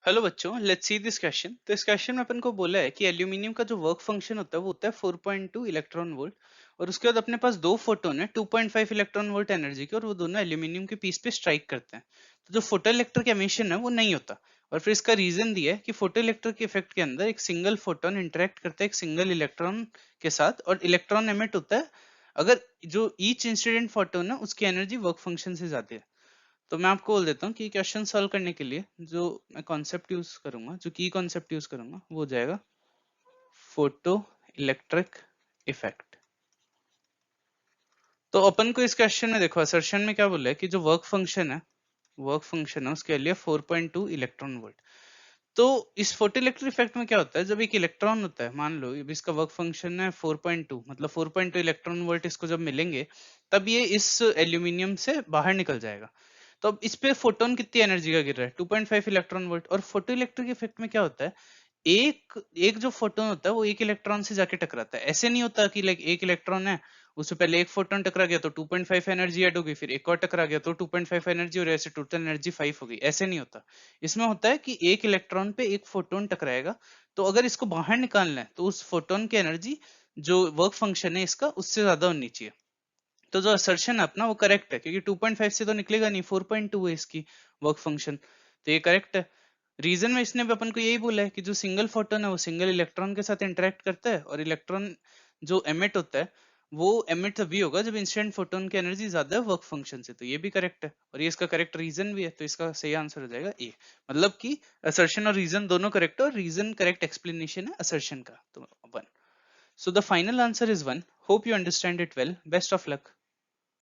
Hello बच्चों, let's see this question. तो इस क्वेश्चन में अपन को बोला है कि एल्यूमिनियम का जो वर्क फंक्शन होता है वो होता है 4.2 इलेक्ट्रॉन वोल्ट। और उसके बाद अपने पास दो फोटोन है 2.5 इलेक्ट्रॉन वोल्ट एनर्जी के, और वो दोनों एल्यूमिनियम के पीस पे स्ट्राइक करते हैं। तो जो फोटो इलेक्ट्रिक एमिशन है वो नहीं होता। और फिर इसका रीजन दिया है कि फोटो इलेक्ट्रिक इफेक्ट के अंदर एक सिंगल फोटोन इंटरेक्ट करता है एक सिंगल इलेक्ट्रॉन के साथ, और इलेक्ट्रॉन एमिट होता है अगर जो ईच इंसिडेंट फोटोन है उसकी एनर्जी वर्क फंक्शन से ज्यादा है। तो मैं आपको बोल देता हूँ कि क्वेश्चन सॉल्व करने के लिए जो मैं कॉन्सेप्ट यूज करूंगा, जो की कॉन्सेप्ट यूज करूंगा वो हो जाएगा फोटो इलेक्ट्रिक इफेक्ट। तो अपन को इस क्वेश्चन में देखो, असर्शन में क्या बोला है कि जो वर्क फंक्शन है उसके लिए 4.2 इलेक्ट्रॉन वोल्ट। तो इस फोटो इलेक्ट्रिक इफेक्ट में क्या होता है, जब एक इलेक्ट्रॉन होता है, मान लो अब इसका वर्क फंक्शन है 4.2, मतलब 4.2 इलेक्ट्रॉन वोल्ट इसको जब मिलेंगे तब ये इस एल्यूमिनियम से बाहर निकल जाएगा। तो अब इस पे फोटोन कितनी एनर्जी का गिर रहा है, 2.5 इलेक्ट्रॉन वोल्ट। और फोटो इलेक्ट्रिक इफेक्ट में क्या होता है, एक एक जो फोटोन होता है वो एक इलेक्ट्रॉन से जाके टकराता है। ऐसे नहीं होता कि लाइक एक इलेक्ट्रॉन है, उससे पहले एक फोटोन टकरा गया तो 2.5 एनर्जी ऐड हो गई, फिर एक और टकरा गया तो 2.5 एनर्जी, और ऐसे टोटल एनर्जी 5 हो गई। ऐसे नहीं होता। इसमें होता है कि एक इलेक्ट्रॉन पे एक फोटोन टकराएगा। तो अगर इसको बाहर निकालना है तो उस फोटोन की एनर्जी जो वर्क फंक्शन है इसका उससे ज्यादा होनी चाहिए। तो जो असर्शन है अपना वो करेक्ट है, क्योंकि 2.5 से तो निकलेगा नहीं, 4.2 है इसकी वर्क फंक्शन। तो ये करेक्ट है। रीजन में इसने भी अपन को यही बोला है कि जो सिंगल फोटोन है वो सिंगल इलेक्ट्रॉन के साथ इंटरेक्ट करता है, और इलेक्ट्रॉन जो एमिट होता है वो एमिट तभी होगा जब इंसिडेंट फोटोन की एनर्जी ज्यादा है वर्क फंक्शन से। तो ये भी करेक्ट है, और ये इसका करेक्ट रीजन भी है। तो इसका सही आंसर हो जाएगा ए। मतलब कि असर्शन और रीजन दोनों करेक्ट है, और रीजन करेक्ट एक्सप्लेनेशन है असर्शन का। तो one. So the final answer is 1. Hope you understand it well. Best of luck.